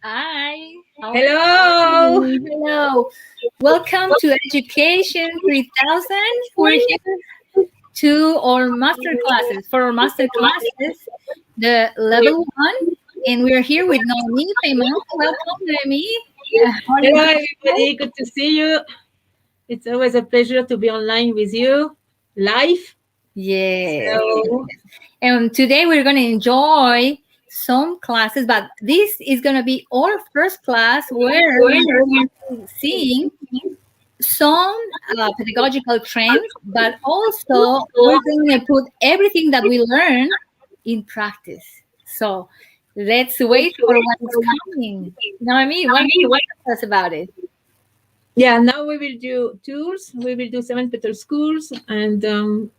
Hi. Hello. Hello. Welcome to Education 3000. We're here to our master classes. For our master classes, the level 1. And we're here with Noemi Payman. Welcome, Noemi. Hello, everybody. Good to see you. It's always a pleasure to be online with you live. Yes. So, And today we're going to enjoy some classes, but this is going to be our first class where we're seeing some pedagogical trends, but also we're going to put everything that we learn in practice. So let's wait for what is coming. Naomi, what can you tell us about it? yeah, now we will do tools. We will do 7 Petal Schools and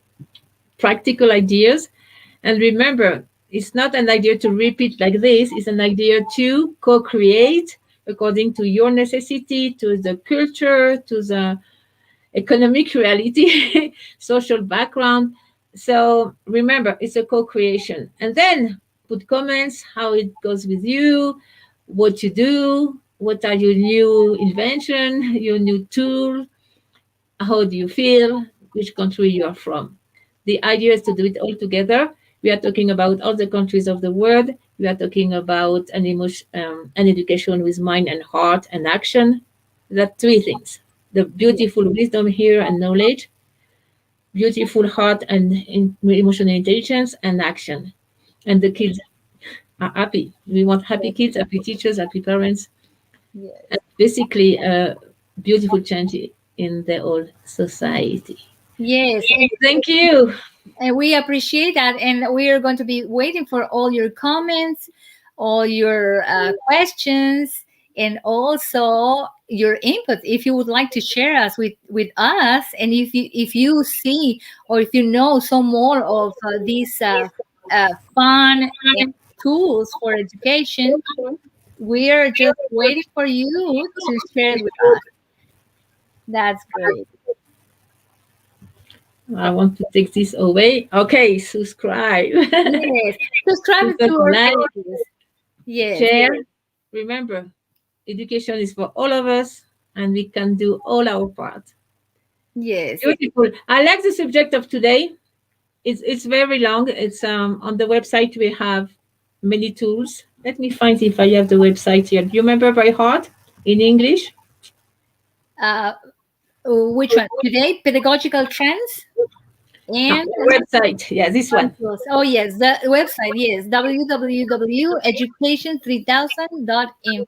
practical ideas. And remember, it's not an idea to repeat like this. It's an idea to co-create according to your necessity, to the culture, to the economic reality, social background. So remember, it's a co-creation. And then put comments, how it goes with you, what you do, what are your new invention, your new tool, how do you feel, which country you are from. The idea is to do it all together. We are talking about all the countries of the world. We are talking about an education with mind and heart and action. There are 3 things: the beautiful wisdom here and knowledge, beautiful heart and emotional intelligence, and action. And the kids are happy. We want happy kids, happy teachers, happy parents, Yes. and basically a beautiful change in the whole society. Yes. Thank you. And we appreciate that. And we are going to be waiting for all your comments, all your questions, and also your input. If you would like to share us with us, and if you see or if you know some more of these fun and tools for education, we are just waiting for you to share it with us. That's great. I want to take this away. Okay, subscribe. Yes. Subscribe to our Like, pages. Yes. share. Remember, education is for all of us, and we can do all our part. Yes. Beautiful. I like the subject of today. It's very long. It's on the website we have many tools. Let me find if I have the website here. Do you remember by heart in English? Uh, which one? Today, pedagogical trends and Website. Yeah, this one. oh yes, the website, yes, www.education3000.info.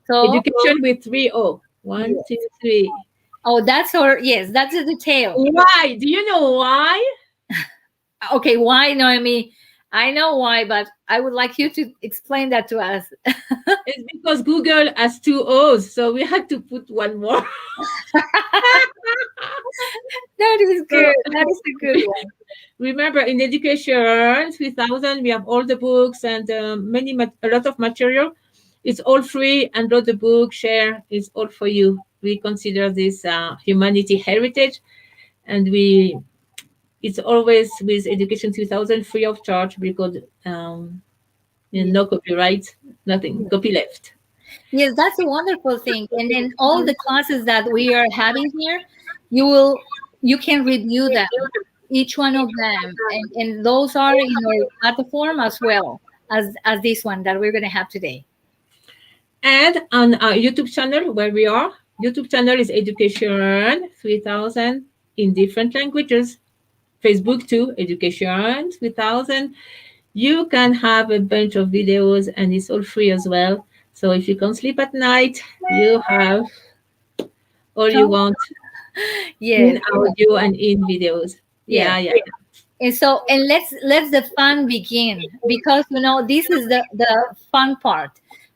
So Education with 3 O. 1, 2, 3. oh, that's our, yes, that's the detail. Why? Do you know why? Okay, why, Noemi? I know why, but I would like you to explain that to us. It's because Google has 2 O's, so we had to put one more. That is good. That is a good one. Remember, in Education 3000, we have all the books and a lot of material. It's all free. And load the book, share. It's all for you. We consider this humanity heritage, and it's always with Education 2000 free of charge because no copyright, nothing, copyleft. Yes, that's a wonderful thing. And then all the classes that we are having here, you can review them, each one of them, and those are in our platform as well as this one that we're going to have today. And on our YouTube channel, where we are, YouTube channel is Education 3000 in different languages. Facebook too, Education 3000. You can have a bunch of videos and it's all free as well. So if you can't sleep at night, you have all you want Yes. in audio and in videos. Yes. Yeah. And so, and let's the fun begin, because this is the fun part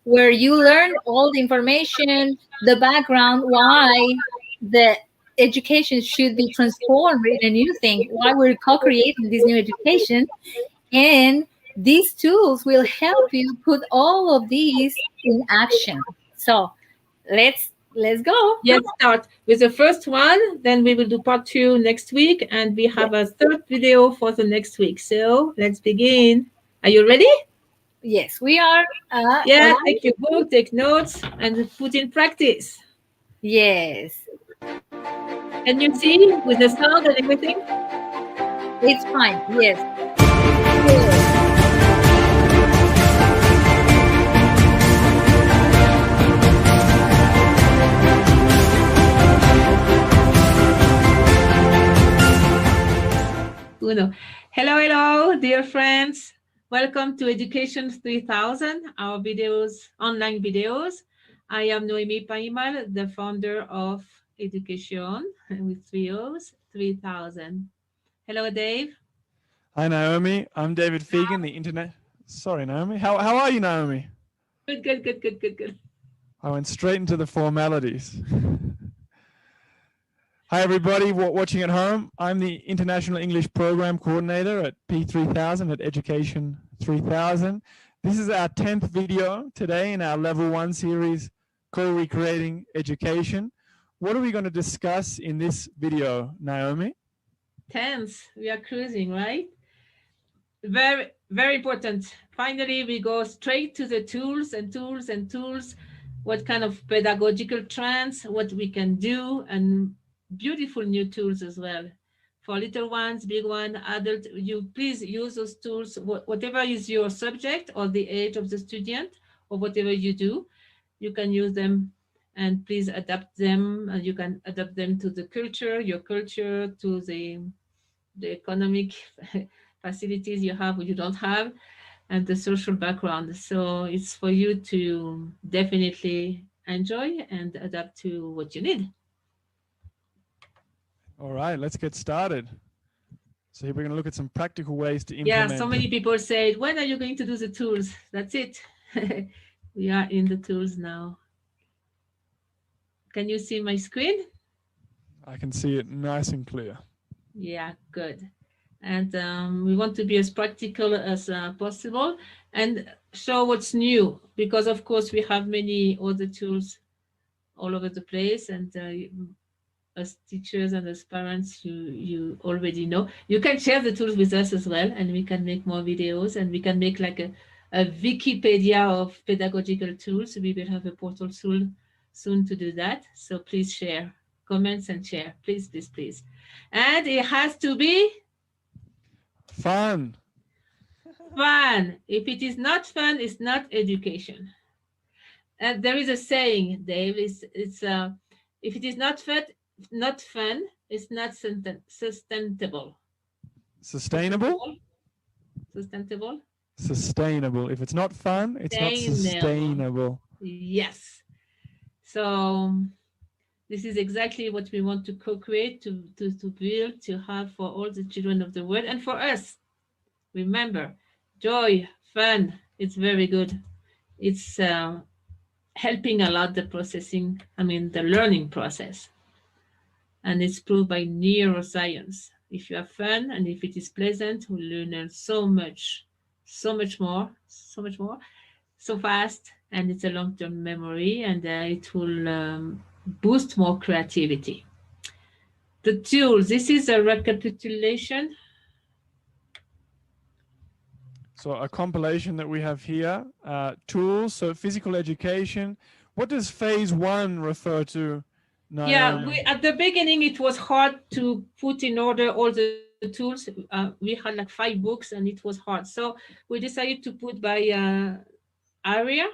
where you learn all the information, the background, why the education should be transformed in a new thing, why we're co-creating this new education, and these tools will help you put all of these in action. So let's go. Let's start with the first one. Then we will do part 2 next week, and we have a third video for the next week. So let's begin. Are you ready? Yes, we are Yeah, live. take your book, take notes, and put in practice. Yes, Can you see with the sound and everything? it's fine. Yes. Yes. Uno. Hello, hello, dear friends. Welcome to Education 3000, our videos, online videos. I am Noemi Paimal, the founder of Education with three O's, 3000. Hello, Dave. Hi, Naomi. I'm David Fegan, the internet. Sorry, Naomi. How are you, Naomi? Good, good, good, good, good, good. I went straight into the formalities. Hi, everybody watching at home. I'm the International English Program Coordinator at P3000 at Education 3000. This is our 10th video today in our Level 1 series, Co-Recreating Education. What are we going to discuss in this video, Naomi? Tense. We are cruising, right? Very, very important. Finally, we go straight to the tools and tools and tools. What kind of pedagogical trends, what we can do, and beautiful new tools as well. For little ones, big one, adult, you please use those tools, whatever is your subject or the age of the student or whatever you do, you can use them and please adapt them. And you can adapt them to the culture, your culture, to the economic facilities you have or you don't have, and the social background. So it's for you to definitely enjoy and adapt to what you need. All right, let's get started. So here we're going to look at some practical ways to Yeah, implement. so many people say, when are you going to do the tools? That's it. We are in the tools now. Can you see my screen? I can see it nice and clear. Yeah, good. And we want to be as practical as possible and show what's new, because of course we have many other tools all over the place, and as teachers and as parents, you already know. You can share the tools with us as well, and we can make more videos, and we can make like a Wikipedia of pedagogical tools. We will have a portal soon to do that. So please share, comments and share, please, please, please. And it has to be Fun. fun. If it is not fun, it's not education. And there is a saying, Dave, it's if it is not fun, it's not sustainable. Sustainable? Sustainable. Sustainable. If it's not fun, it's not sustainable. Yes. So this is exactly what we want to co-create, to build, to have for all the children of the world and for us. Remember, joy, fun, it's very good. It's helping a lot the processing, the learning process. And it's proved by neuroscience. If you have fun and if it is pleasant, we learn so much more, so fast, and it's a long-term memory, and it will boost more creativity. The tools. This is a recapitulation. So a compilation that we have here, tools, so physical education. What does phase 1 refer to, Naomi? Yeah, at the beginning it was hard to put in order all the tools. We had like 5 books and it was hard. So we decided to put by area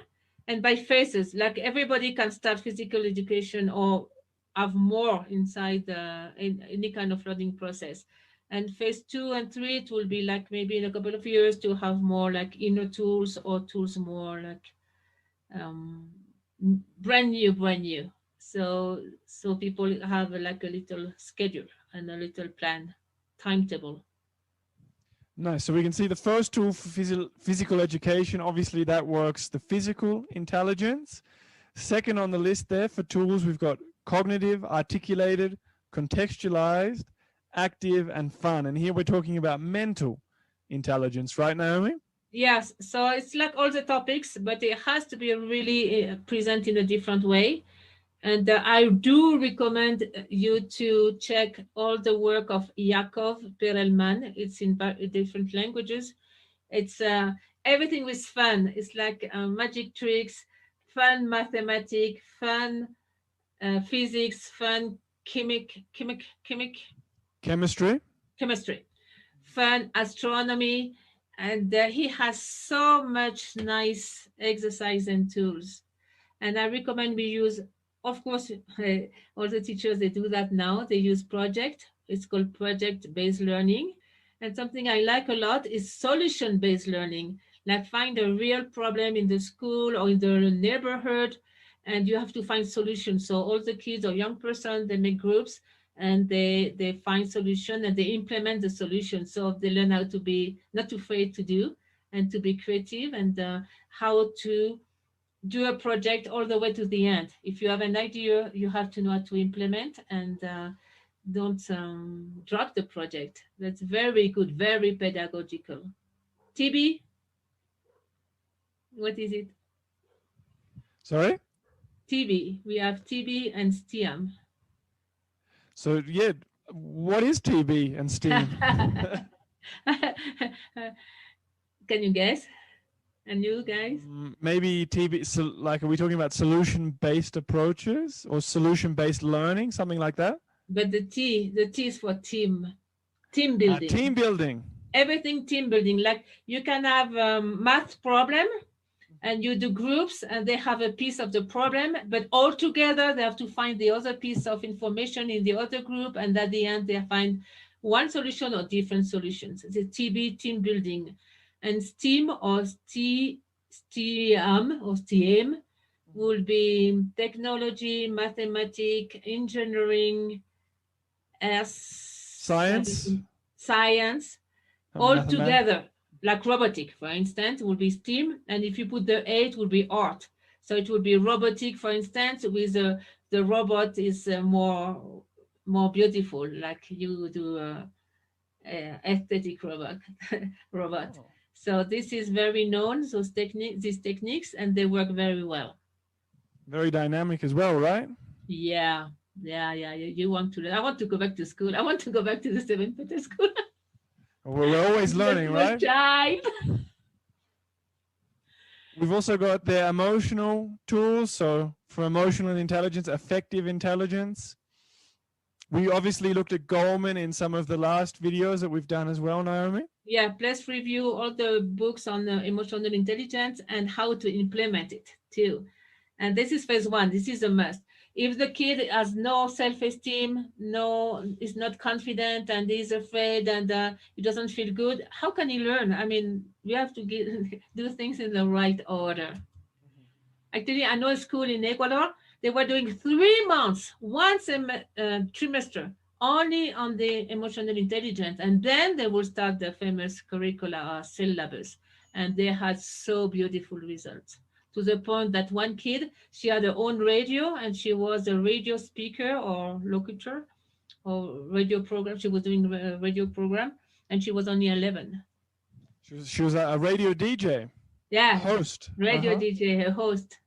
and by phases. Like everybody can start physical education or have more inside in any kind of learning process. And phase 2 and 3, it will be like maybe in a couple of years to have more like inner tools or tools more like um, brand new. So people have like a little schedule and a little plan, timetable. Nice. So we can see the first tool for physical education. Obviously, that works the physical intelligence. Second on the list there for tools, we've got cognitive, articulated, contextualized, active, and fun. And here we're talking about mental intelligence, right, Naomi? Yes. So it's like all the topics, but it has to be really present in a different way. And I do recommend you to check all the work of Yakov Perelman. It's in different languages. It's everything was fun. It's like magic tricks, fun mathematics, fun physics, fun Chemistry. chemistry, fun astronomy, and he has so much nice exercise and tools. And I recommend we use, of course, all the teachers, they do that now. They use project. It's called project-based learning. And something I like a lot is solution-based learning. Like find a real problem in the school or in the neighborhood, and you have to find solutions. So all the kids or young person, they make groups and they find solution and they implement the solution. So they learn how to be not afraid to do and to be creative, and how to do a project all the way to the end. If you have an idea, you have to know how to implement, and don't drop the project. That's very good, very pedagogical. TB, what is it? Sorry. TB. We have TB and STEAM. So yeah, what is TB and STEAM? Can you guess? And you guys? Maybe TB. So like, are we talking about solution-based approaches or solution-based learning, something like that? But the T is for team building. Team building. Everything team building. Like you can have math problem, and you do groups, and they have a piece of the problem, but all together they have to find the other piece of information in the other group, and at the end they find one solution or different solutions. The TB, team building. And STEAM or STEAM or STEAM will be technology, mathematics, engineering, Science. Science, all together. Like robotic, for instance, will be STEAM, and if you put the A, it will be art. So it will be robotic, for instance, with the robot is more beautiful, like you do aesthetic robot. robot. Oh. So this is very known, these techniques, and they work very well. Very dynamic as well, right? Yeah. You want to learn. I want to go back to school. I want to go back to the Petal School. We're always learning, right? Time. We've also got the emotional tools. So for emotional intelligence, affective intelligence. We obviously looked at Goleman in some of the last videos that we've done as well, Naomi. Yeah, please review all the books on emotional intelligence and how to implement it too. And this is phase one. This is a must. If the kid has no self-esteem, is not confident, and is afraid, and he doesn't feel good, how can he learn? I mean, we have to do things in the right order. Actually, I know a school in Ecuador, they were doing 3 months, once a trimester, only on the emotional intelligence. And then they will start the famous curricula or syllabus. And they had so beautiful results, to the point that one kid, she had her own radio, and she was a radio speaker or locutor or radio program. She was doing a radio program, and she was only 11. She was a radio DJ. Yeah. Host. Radio DJ, a host.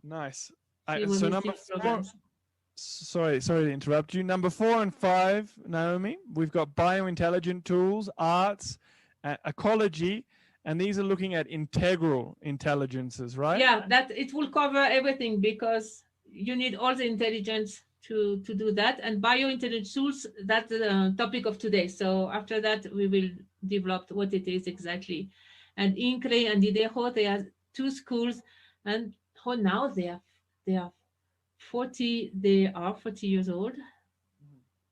Nice. So number 4. Sorry to interrupt you. Number 4 and 5, Naomi, we've got biointelligent tools, arts, ecology, and these are looking at integral intelligences, right? Yeah, that it will cover everything, because you need all the intelligence to do that. And biointelligence tools, that's the topic of today. So after that, we will develop what it is exactly. And INCRE and IDEJO, they are 2 schools, and now they are 40 years old.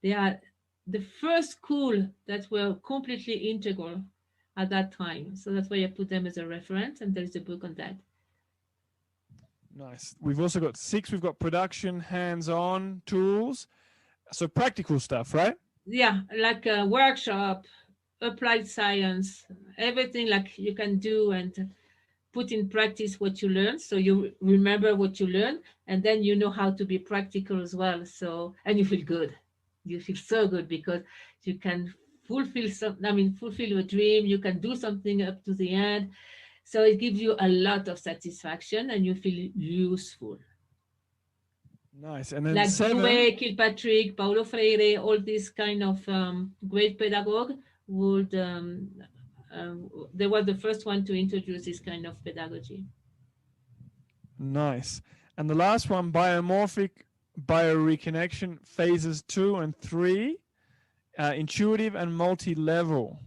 They are the first school that were completely integral at that time. So that's why I put them as a reference, and there's a book on that. Nice. We've also got 6, we've got production, hands-on tools. So practical stuff, right? Yeah, like a workshop, applied science, everything like you can do and put in practice what you learn, so you remember what you learn, and then you know how to be practical as well. So, and you feel good. You feel so good because you can fulfill your dream. You can do something up to the end. So it gives you a lot of satisfaction, and you feel useful. Nice. And then like 7. Dewey, Kilpatrick, Paulo Freire, all these kind of great pedagogue would they were the first one to introduce this kind of pedagogy. Nice. And the last one, biomorphic bioreconnection, phases 2 and 3, intuitive and multi-level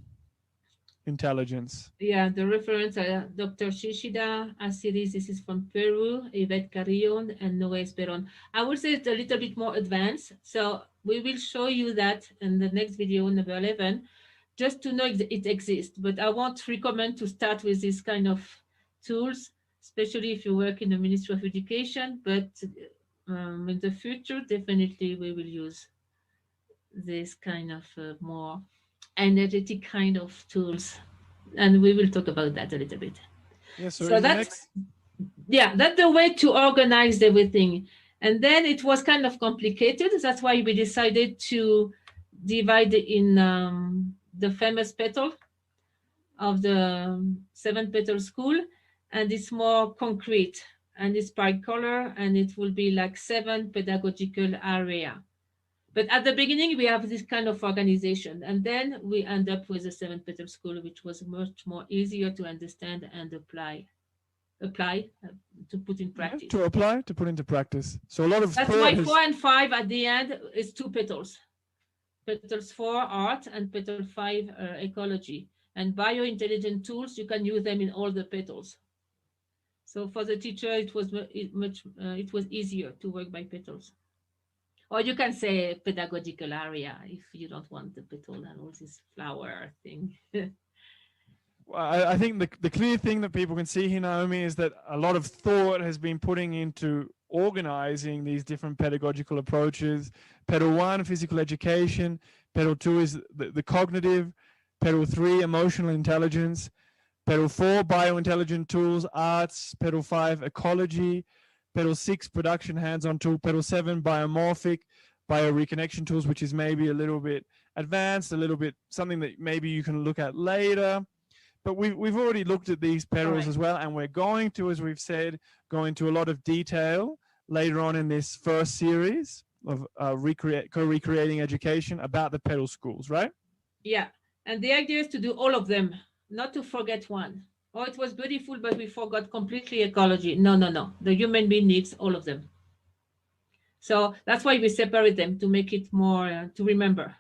intelligence. Yeah, the reference are Dr. Shishida Asiris, this is from Peru, Yvette Carillon, and Noé Esperon. I would say it's a little bit more advanced. So we will show you that in the next video, number 11, just to know it exists. But I won't recommend to start with this kind of tools, especially if you work in the Ministry of Education. But in the future, definitely we will use this kind of more energetic kind of tools, and we will talk about that a little bit. Yeah, so that's that's the way to organize everything. And then it was kind of complicated. That's why we decided to divide in the famous petal of the 7 Petal School, and it's more concrete, and it's by color, and it will be like 7 pedagogical area. But at the beginning, we have this kind of organization, and then we end up with the 7 Petal School, which was much more easier to understand and apply to put in practice. To apply, to put into practice. So a lot of that's why 4 and 5 at the end is 2 petals. Petals 4 art and petal 5 ecology. And biointelligent tools, you can use them in all the petals. So for the teacher, it was easier to work by petals. Or you can say pedagogical area if you don't want the petal and all this flower thing. I think the clear thing that people can see here, Naomi, is that a lot of thought has been putting into organizing these different pedagogical approaches. Petal 1, physical education. Petal 2 is the cognitive. Petal 3, emotional intelligence. Petal 4, biointelligent tools, arts. Petal 5, ecology. Petal 6, production hands-on tool. Petal 7, biomorphic bioreconnection tools, which is maybe a little bit advanced, a little bit something that maybe you can look at later. But we've already looked at these petals as well, and we're going to, as we've said, go into a lot of detail later on in this first series of co-recreating education about the petal schools, right? Yeah, and the idea is to do all of them, not to forget one. Oh, it was beautiful, but we forgot completely ecology. No. The human being needs all of them. So that's why we separate them, to make it more to remember.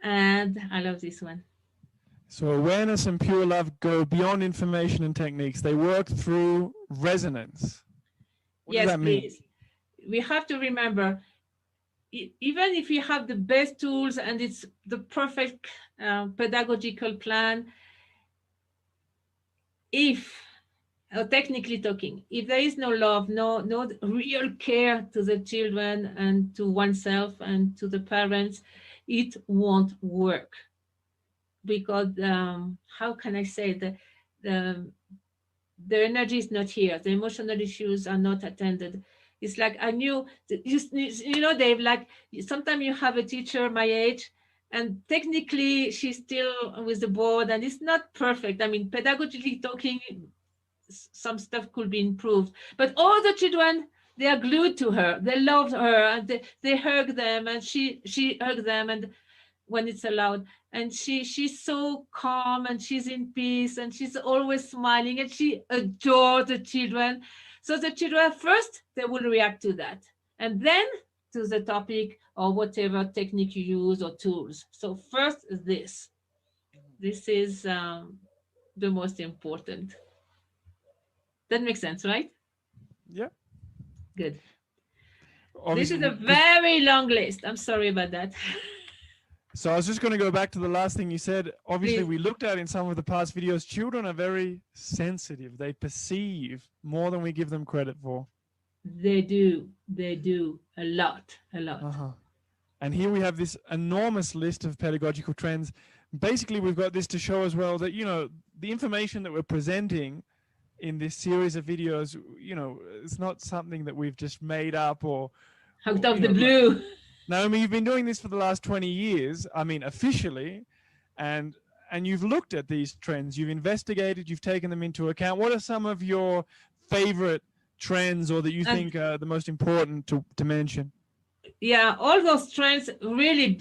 And I love this one. So awareness and pure love go beyond information and techniques. They work through resonance. What does that mean? Please. We have to remember, even if you have the best tools and it's the perfect pedagogical plan, if, technically talking, if there is no love, no real care to the children and to oneself and to the parents, it won't work. Because how can I say, the energy is not here, the emotional issues are not attended. It's like I knew, you know, Dave, like sometimes you have a teacher my age, and technically she's still with the board and it's not perfect. I mean, pedagogically talking, some stuff could be improved, but all the children, they are glued to her, they love her, and they hug them, and she hugs them, and when it's allowed, and she's so calm, and she's in peace, and she's always smiling, and she adores the children. So the children first, they will react to that, and then to the topic or whatever technique you use or tools. So first, this is the most important. That makes sense, right? Yeah. Good. Obviously, this is a very long list. I'm sorry about that. So I was just going to go back to the last thing you said. Obviously, Please. we looked at in some of the past videos, children are very sensitive. They perceive more than we give them credit for. They do a lot. And here we have this enormous list of pedagogical trends. Basically, we've got this to show as well that, you know, the information that we're presenting in this series of videos, you know, it's not something that we've just made up or out of the blue. Naomi, you've been doing this for the last 20 years, I mean, officially, and you've looked at these trends, you've investigated, you've taken them into account. What are some of your favorite trends, or that you think are the most important to mention? Yeah, all those trends really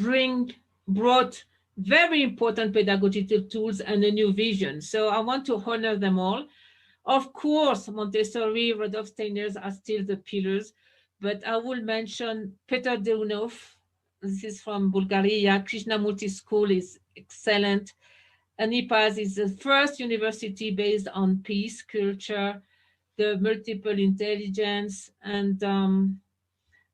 brought very important pedagogical tools and a new vision. So I want to honor them all. Of course, Montessori, Rudolf Steiner's are still the pillars, but I will mention Peter Deunov. This is from Bulgaria. Krishnamurti School is excellent. ANIPAS is the first university based on peace, culture, the multiple intelligence, and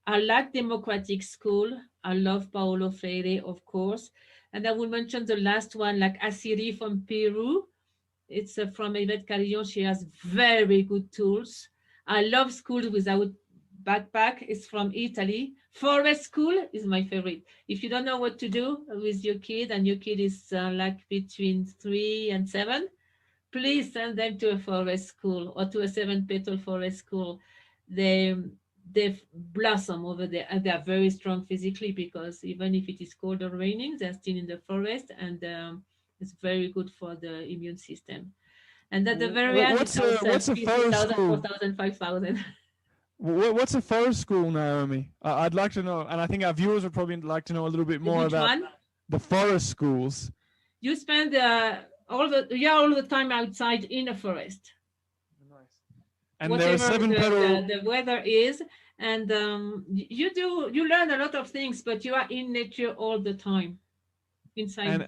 I like Democratic School. I love Paulo Freire, of course. And I will mention the last one, like Asiri from Peru. It's from Yvette Carillon. She has very good tools. I love schools without backpack. It's from Italy. Forest School is my favorite. If you don't know what to do with your kid and your kid is like between 3 and 7, please send them to a forest school or to a seven petal forest school. They blossom over there, and they are very strong physically because even if it is cold or raining, they're still in the forest, and it's very good for the immune system. And at the very end, What's it's also what's a forest 3,000, school? 4,000, 5,000. What's a forest school, Naomi? I'd like to know, and I think our viewers would probably like to know a little bit more Which about one? the forest schools. You spend all the time outside in a forest, Nice. And there are whatever seven petal. the weather is, and you learn a lot of things, but you are in nature all the time inside.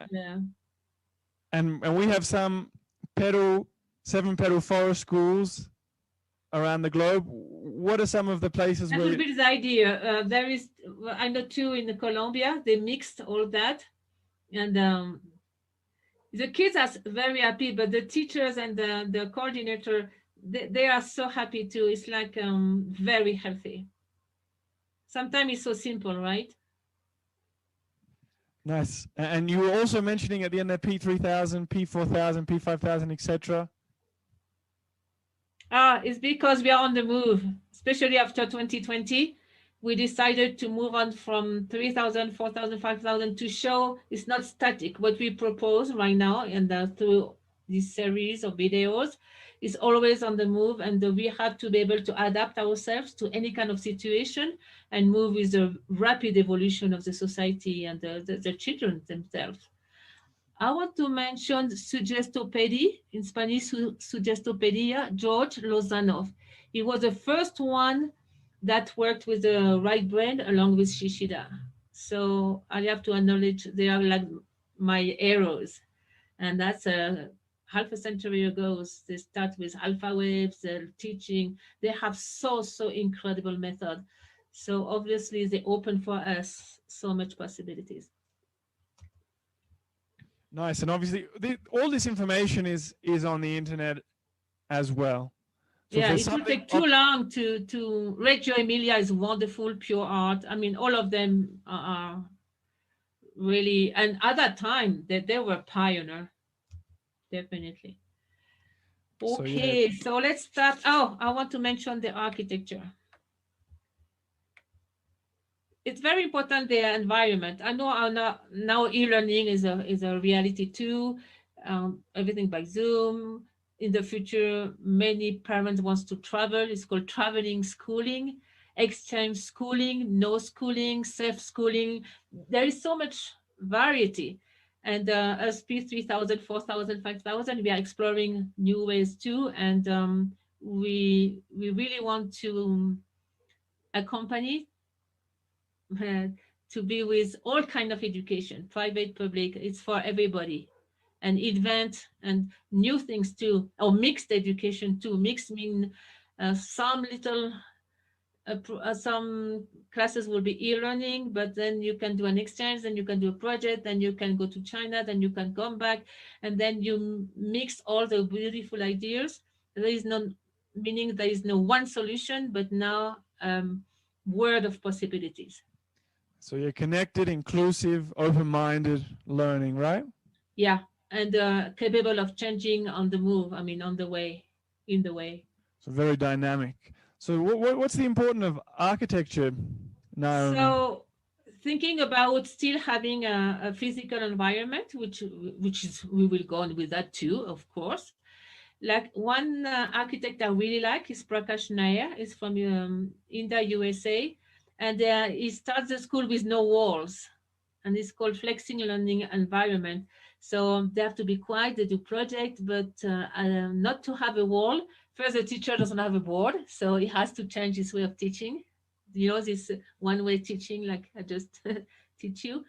And we have some seven petal forest schools around the globe. What are some of the places That where would be the idea. There is, I know two in Colombia. They mixed all that, and the kids are very happy. But the teachers and the coordinator, they are so happy too. It's like very healthy. Sometimes it's so simple, right? Nice. And you were also mentioning at the end there P3000, P4000, P5000, etc. It's because we are on the move, especially after 2020. We decided to move on from 3,000, 4,000, 5,000 to show it's not static. What we propose right now and through this series of videos is always on the move, and we have to be able to adapt ourselves to any kind of situation and move with the rapid evolution of the society and the children themselves. I want to mention Suggestopedy, in Spanish, Suggestopedia, George Lozanov. He was the first one that worked with the right brain along with Shishida. So I have to acknowledge they are like my heroes. And that's half a century ago. They start with alpha waves, they're teaching. They have so incredible method. So obviously they open for us so much possibilities. Nice. And obviously all this information is on the internet as well. So yeah, it will take too long to Reggio Emilia is wonderful, pure art. I mean, all of them are really, and at that time they were pioneer, definitely. Okay, so let's start. Oh, I want to mention the architecture. It's very important, the environment. I know now e-learning is a reality too. Everything by Zoom. In the future, many parents wants to travel. It's called traveling schooling, exchange schooling, no schooling, self-schooling. There is so much variety. And as P3000, 4,000, 5,000, we are exploring new ways too. And we really want to accompany to be with all kind of education, private, public. It's for everybody, and event and new things too, or mixed education too. Mixed mean some little some classes will be e-learning, but then you can do an exchange, then you can do a project, then you can go to China, then you can come back, and then you mix all the beautiful ideas. There is no meaning, there is no one solution, but now world of possibilities. So you're connected, inclusive, open-minded learning, right? Yeah, and capable of changing on the move. I mean, on the way, in the way. So very dynamic. So what's the importance of architecture, Naomi? So thinking about still having a physical environment, which is, we will go on with that too, of course. Like one architect I really like is Prakash Nair. He's from India, USA. And he starts the school with no walls. and it's called flexing learning environment. So they have to be quiet, they do project, but not to have a wall. First, the teacher doesn't have a board, so he has to change his way of teaching. You know, this one-way teaching, like I just teach you.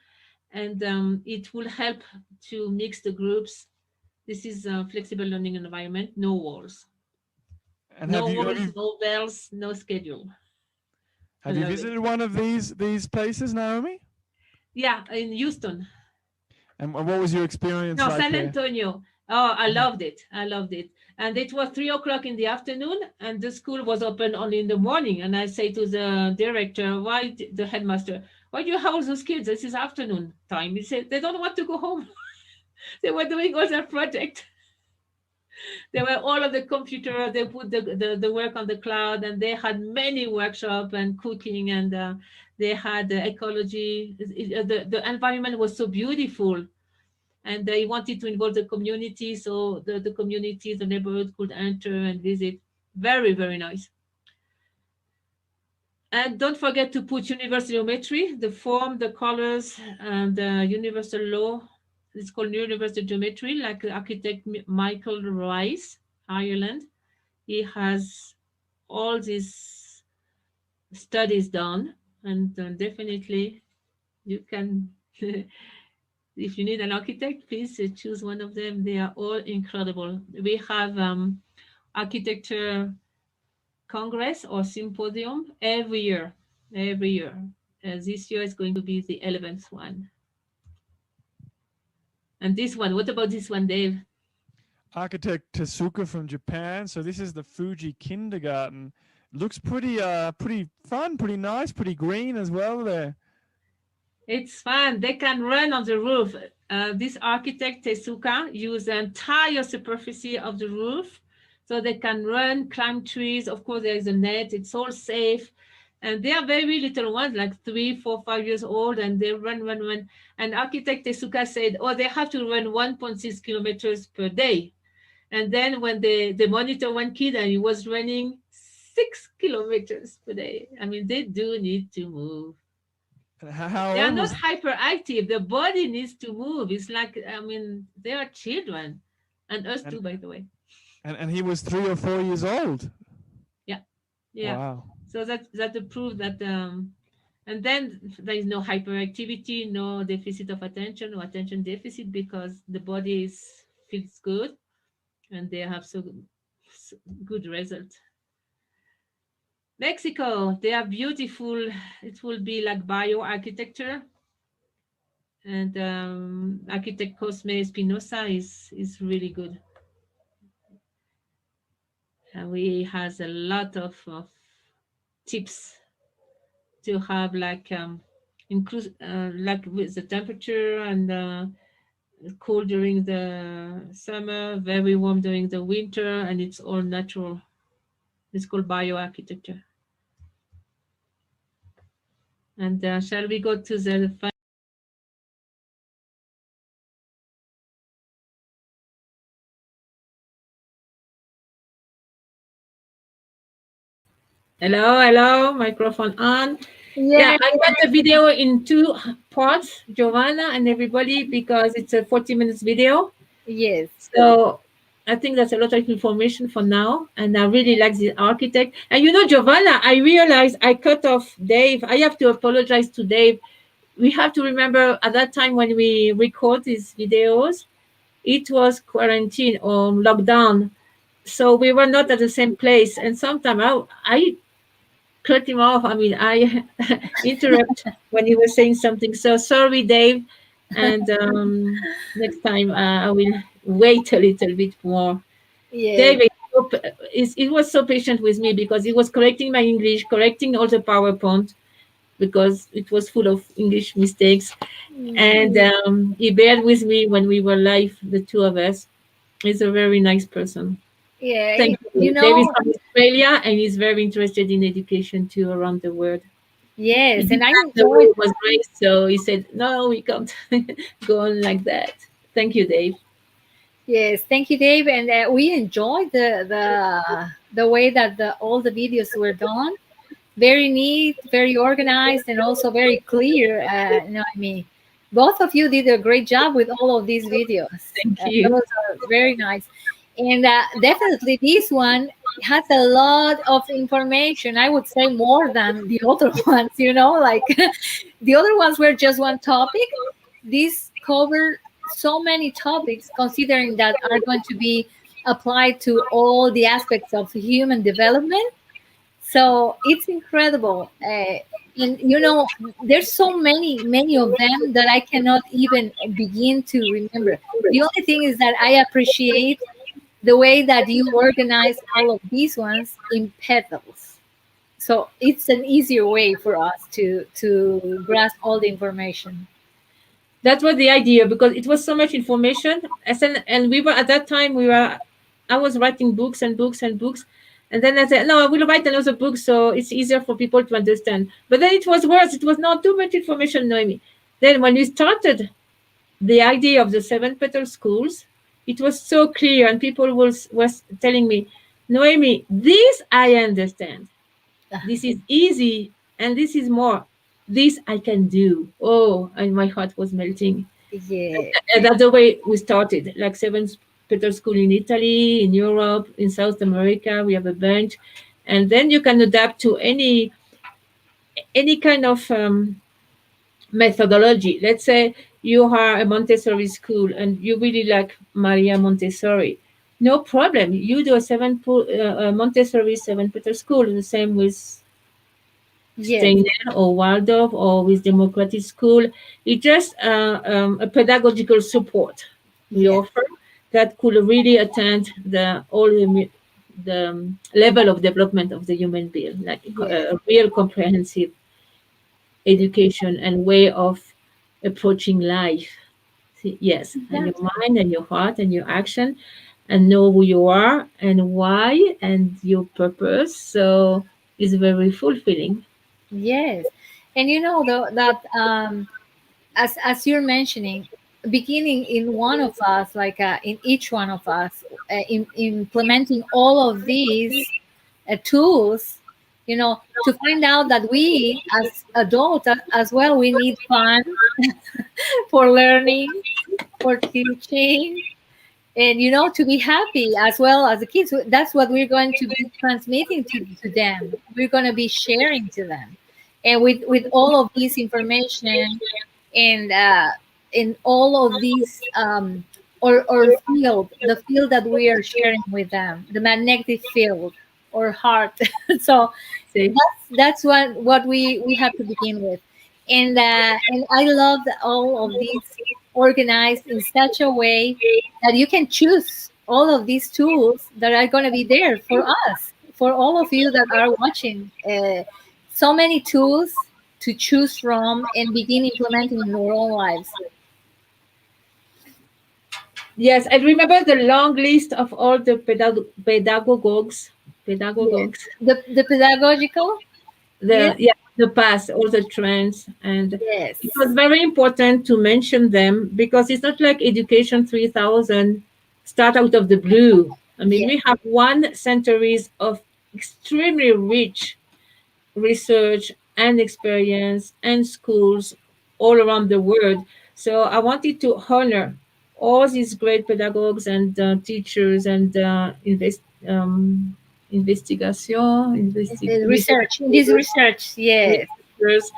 And it will help to mix the groups. This is a flexible learning environment, no walls. And No walls, no bells, no schedule. I have you love it. visited one of these places, Naomi? Yeah, in Houston. And what was your experience No, like San there? Antonio. Oh, I loved it. I loved it. And it was 3 o'clock in the afternoon, and the school was open only in the morning. And I say to the director, the headmaster, why do you have all those kids? This is afternoon time. He said, they don't want to go home. They were doing all their project. They were all on the computer. They put the work on the cloud, and they had many workshops and cooking, and they had ecology. The environment was so beautiful, and they wanted to involve the community, so the community, the neighborhood could enter and visit. Very, very nice. And don't forget to put universal geometry, the form, the colors, and the universal law. It's called universal geometry, like architect Michael Rice, Ireland. He has all these studies done, and definitely you can. If you need an architect, please choose one of them. They are all incredible. We have architecture congress or symposium every year. Every year. This year is going to be the 11th one. And this one, what about this one, Dave? Architect Tezuka from Japan. So this is the Fuji Kindergarten. Looks pretty fun, pretty nice, pretty green as well there. It's fun. They can run on the roof. This architect Tezuka used the entire superficie of the roof, so they can run, climb trees. Of course, there is a net. It's all safe. And they are very little ones, like 3, 4, 5 years old, and they run, run, run. And architect Tezuka said, oh, they have to run 1.6 kilometers per day. And then when they monitor one kid and he was running 6 kilometers per day. I mean, they do need to move. How They are old not was hyperactive. The body needs to move. It's like, I mean, they are children. And us too, by the way. and he was 3 or 4 years old. Yeah. Yeah. Wow. So that the proof that and then there is no hyperactivity, no deficit of attention, no attention deficit, because the body feels good and they have so good result. Mexico, they are beautiful. It will be like bioarchitecture. And architect Cosme Espinosa is really good. And he has a lot of tips to have, like like with the temperature, and cool during the summer, very warm during the winter, and it's all natural. It's called bioarchitecture. And shall we go to the Hello, hello, microphone on. Yeah, Yeah. I got the video in 2 parts, Giovanna and everybody, because it's a 40 minutes video. Yes. So I think that's a lot of information for now. And I really like the architect. And you know, Giovanna, I realized I cut off Dave. I have to apologize to Dave. We have to remember at that time when we record these videos, it was quarantine or lockdown. So we were not at the same place. And sometimes I cut him off. I mean, I interrupt when he was saying something. So sorry, Dave. And next time I will wait a little bit more. Yes. David it was so patient with me because he was correcting my English, correcting all the PowerPoint because it was full of English mistakes. And he bared with me when we were live, the two of us. He's a very nice person. Yeah. Thank You you. David is know, from Australia and he's very interested in education too around the world. He yes. didn't And I like the way enjoyed, it was raised, so he said, no, we can't go on like that. Thank you, Dave. yes. Thank you, Dave. And we enjoyed the way that all the videos were done. Very neat, very organized, and also very clear. You know what I mean? Both of you did a great job with all of these videos. Thank you. Those are very nice. And definitely this one has a lot of information. I would say more than the other ones, like the other ones were just one topic. These cover so many topics, considering that are going to be applied to all the aspects of human development. So it's incredible. And there's so many of them that I cannot even begin to remember. The only thing is that I appreciate the way that you organize all of these ones in petals. So it's an easier way for us to grasp all the information. That was the idea, because it was so much information. And we were, at that time, I was writing books and books and books. And then I said, no, I will write another book so it's easier for people to understand. But then it was worse. It was not too much information, Noemi. Then when we started the idea of the 7 petal schools, it was so clear, and people was telling me, Noemi, this I understand. This is easy, and this is more. This I can do. Oh, and my heart was melting. Yeah. And that's the way we started, like 7 petal school in Italy, in Europe, in South America. We have a bunch, and then you can adapt to any kind of methodology. Let's say you are a Montessori school and you really like Maria Montessori. No problem. You do a Montessori 7 petal school, the same with Yes. Steiner or Waldorf or with Democratic School. It's just a pedagogical support we Yes. offer that could really attend the level of development of the human being, like Yes. a real comprehensive education and way of approaching life. See, yes, and your Exactly. mind and your heart and your action, and know who you are and why and your purpose. So it's very fulfilling. Yes. And though that as you're mentioning, beginning in one of us, like in each one of us, implementing all of these tools, to find out that we as adults as well, we need fun for learning, for teaching, and to be happy as well as the kids. That's what we're going to be transmitting to them. We're going to be sharing to them, and with all of this information, and in all of these or field, the field that we are sharing with them, the magnetic field or heart. So See? that's what we have to begin with. And I love that all of these organized in such a way that you can choose all of these tools that are going to be there for us, for all of you that are watching. So many tools to choose from and begin implementing in your own lives. Yes, I remember the long list of all the pedagogues, Yes. pedagogues, The pedagogical. Yes. the past, all the trends, and it was Yes. very important to mention them because it's not like Education 3000 start out of the blue. I mean, Yes. we have one centuries of extremely rich research and experience and schools all around the world. So I wanted to honor all these great pedagogues and teachers and investigation, Research. In this research. Yes. researchers,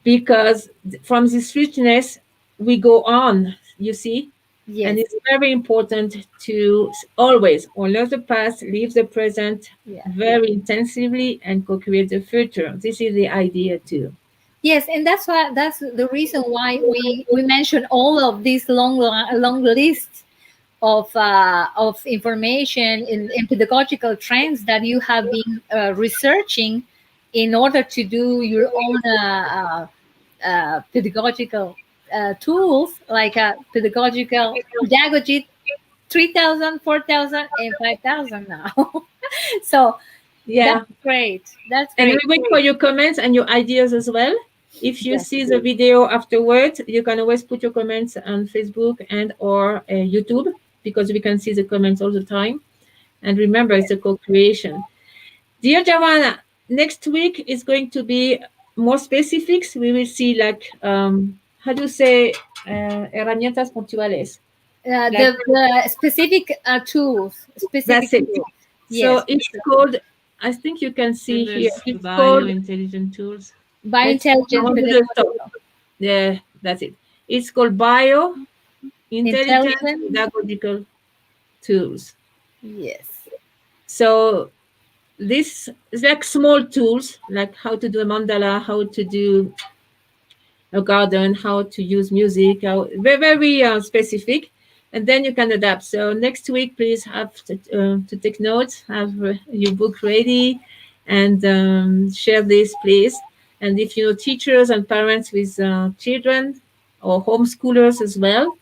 because from this richness we go on, you see. And Yes. it's very important to always honor the past, live the present Yeah. very intensively, and co-create the future. This is the idea too. Yes, and that's the reason why we mention all of these long lists of information in pedagogical trends that you have been researching in order to do your own pedagogical tools, like pedagogical pedagogy 3,000, 4,000, and 5,000 now. So that's Yeah. great. That's And we great. wait for your comments and your ideas as well. If you Yes. see the video afterwards, you can always put your comments on Facebook and or YouTube, because we can see the comments all the time. And remember, it's a co-creation. Dear Joanna, next week is going to be more specifics. We will see like how do you say, herramientas puntuales. Like The specific tools, specific that's it. tools. So Yes, it's called. I think you can see Then here. there's It's called. bio-intelligent tools. Let's. I biointelligent want to do stop. pedagogical. Yeah, that's it. It's called bio intelligent Intelligent. pedagogical tools. Yes. So this is like small tools, like how to do a mandala, how to do a garden, how to use music, how, very, very specific. And then you can adapt. So next week, please have to take notes, have your book ready, and share this, please. And if you know teachers and parents with children or homeschoolers as well,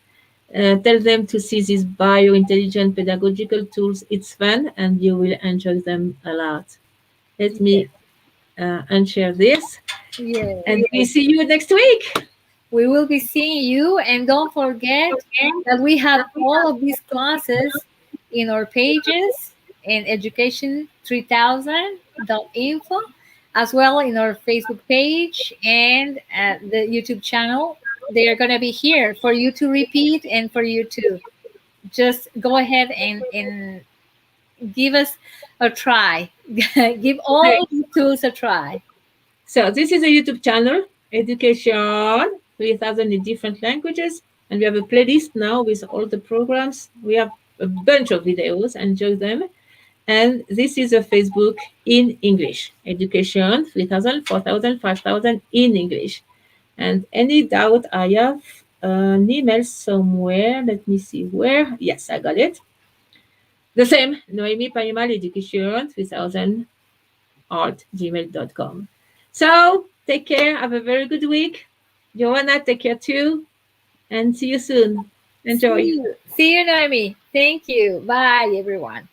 tell them to see these bio-intelligent pedagogical tools. It's fun, and you will enjoy them a lot. Let Yes. me unshare this, Yes. and we see you next week. We will be seeing you, and don't forget that we have all of these classes in our pages in education3000.info, as well in our Facebook page and the YouTube channel. They are going to be here for you to repeat and for you to just go ahead and give us a try. Give Okay. all the tools a try. So this is a YouTube channel, Education 3000 in different languages, and we have a playlist now with all the programs. We have a bunch of videos. Enjoy them. And this is a Facebook in English, Education 3000, 4000, 5000 in English. And any doubt, I have an email somewhere. Let me see where. Yes, I got it. The same, Noemi Panimal Education 3000 at gmail.com. So take care. Have a very good week. Joanna, take care too. And see you soon. See Enjoy. you. See you, Noemi. Thank you. Bye, everyone.